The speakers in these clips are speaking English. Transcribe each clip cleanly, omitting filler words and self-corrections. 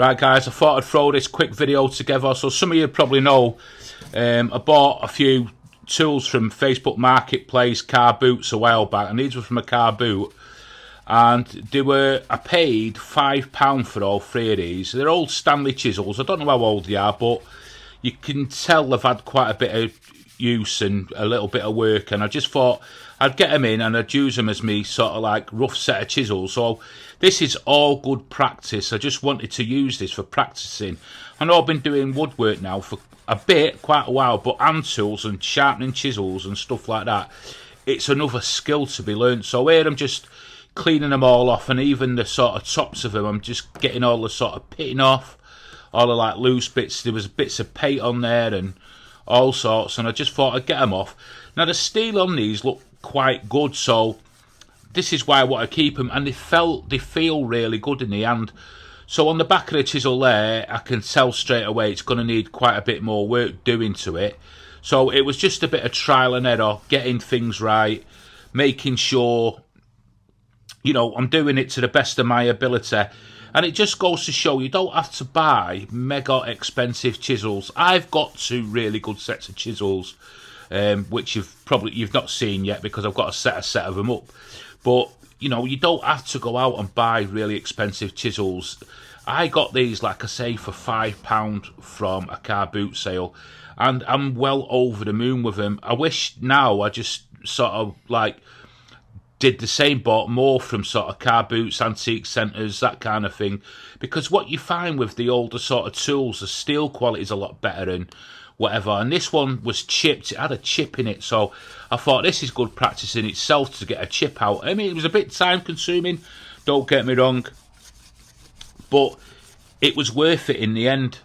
Right guys, I thought I'd throw this quick video together. So some of you probably know I bought a few tools from Facebook Marketplace, car boots, a while back, and these were from a car boot. And I paid £5 for all three of these. They're old Stanley chisels. I don't know how old they are, but you can tell they've had quite a bit of use and a little bit of work, and I just thought I'd get them in and I'd use them as me sort of like rough set of chisels. So this is all good practice. I just wanted to use this for practicing. I know I've been doing woodwork now for a bit, quite a while, but hand tools and sharpening chisels and stuff like that, it's another skill to be learnt. So here I'm just cleaning them all off, and even the sort of tops of them, I'm just getting all the sort of pitting off, all the like loose bits. There was bits of paint on there and all sorts, and I just thought I'd get them off. Now the steel on these look quite good, so this is why I want to keep them, and they feel really good in the hand. So on the back of the chisel there, I can tell straight away it's going to need quite a bit more work doing to it. So it was just a bit of trial and error, getting things right, making sure, you know, I'm doing it to the best of my ability. And it just goes to show you don't have to buy mega expensive chisels. I've got two really good sets of chisels, which you've not seen yet because I've got a set of them up. But you know, you don't have to go out and buy really expensive chisels. I got these, like I say, for £5 from a car boot sale, and I'm well over the moon with them. I wish now I just sort of like did the same, bought more from sort of car boots, antique centres, that kind of thing. Because what you find with the older sort of tools, the steel quality is a lot better and whatever. And this one was chipped, it had a chip in it. So I thought this is good practice in itself to get a chip out. I mean, it was a bit time consuming, don't get me wrong, but it was worth it in the end.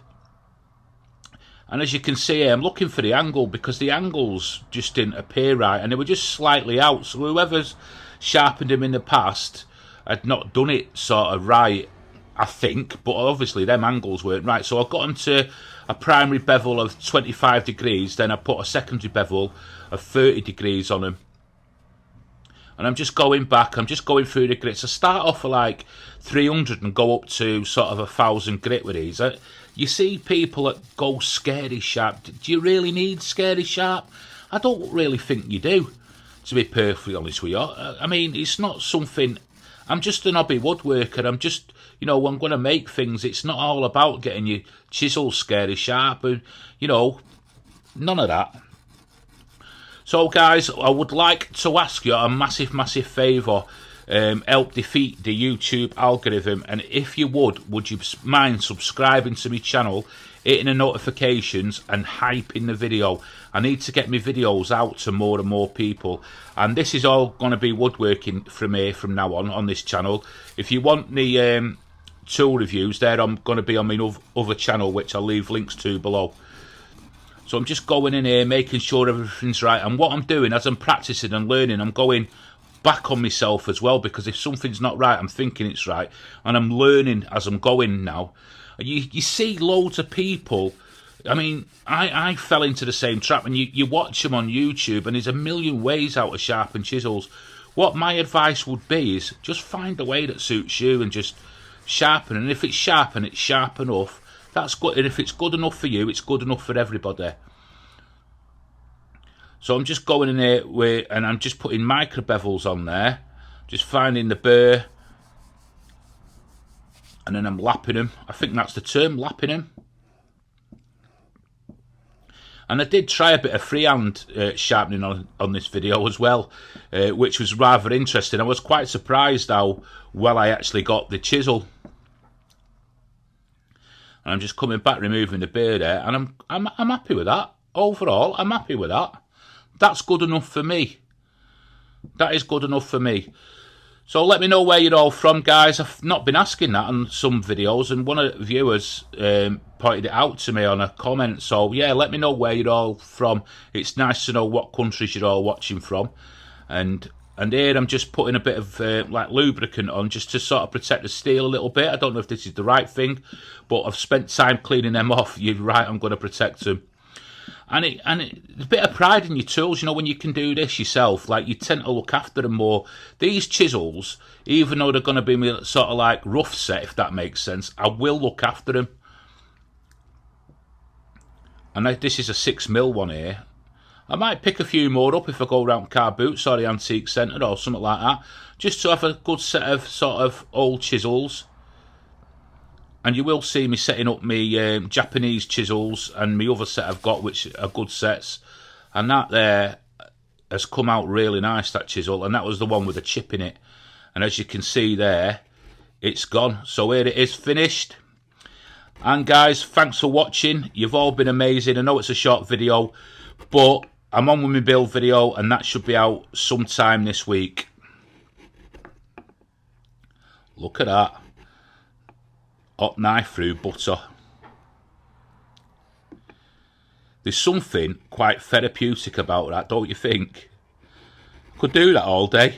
And as you can see here, I'm looking for the angle because the angles just didn't appear right, and they were just slightly out. So whoever's sharpened them in the past had not done it sort of right, I think, but obviously them angles weren't right. So I got them to a primary bevel of 25 degrees, then I put a secondary bevel of 30 degrees on them. And I'm just going back, I'm just going through the grits. I start off at like 300 and go up to sort of 1,000 grit with these. You see people that go scary sharp. Do you really need scary sharp? I don't really think you do, to be perfectly honest with you. I mean, it's not something... I'm just an hobby woodworker. I'm just, you know, I'm going to make things. It's not all about getting your chisel scary sharp and, you know, none of that. So, guys, I would like to ask you a massive, massive favour. Help defeat the YouTube algorithm, and if you would you mind subscribing to my channel, hitting the notifications and hyping the video. I need to get my videos out to more and more people, and this is all going to be woodworking from here from now on this channel. If you want the tool reviews, there I'm going to be on my other channel, which I'll leave links to below. So I'm just going in here, making sure everything's right, and what I'm doing as I'm practicing and learning, I'm going back on myself as well, because if something's not right, I'm thinking it's right, and I'm learning as I'm going now. You see loads of people, I mean, I fell into the same trap, and you watch them on YouTube, and there's a million ways how to sharpen chisels. What my advice would be is just find a way that suits you and just sharpen, and if it's sharp and it's sharp enough, that's good, and if it's good enough for you, it's good enough for everybody. So I'm just going in there and I'm just putting micro bevels on there, just finding the burr, and then I'm lapping them. I think that's the term, lapping them. And I did try a bit of freehand sharpening on this video as well, which was rather interesting. I was quite surprised how well I actually got the chisel. And I'm just coming back, removing the burr there, and I'm happy with that. Overall, I'm happy with that. That's good enough for me. That is good enough for me. So let me know where you're all from, guys. I've not been asking that on some videos, and one of the viewers pointed it out to me on a comment. So yeah, let me know where you're all from. It's nice to know what countries you're all watching from. And here I'm just putting a bit of like lubricant on, just to sort of protect the steel a little bit. I don't know if this is the right thing, but I've spent time cleaning them off. You're right, I'm going to protect them. And there's a bit of pride in your tools, you know, when you can do this yourself. Like, you tend to look after them more. These chisels, even though they're going to be sort of like rough set, if that makes sense, I will look after them. And this is a 6mm one here. I might pick a few more up if I go around Car Boots or the Antique Centre or something like that, just to have a good set of sort of old chisels. And you will see me setting up my Japanese chisels and my other set I've got, which are good sets. And that there has come out really nice, that chisel. And that was the one with a chip in it. And as you can see there, it's gone. So here it is, finished. And guys, thanks for watching. You've all been amazing. I know it's a short video, but I'm on with my build video, and that should be out sometime this week. Look at that. Hot knife through butter. There's something quite therapeutic about that, don't you think? Could do that all day.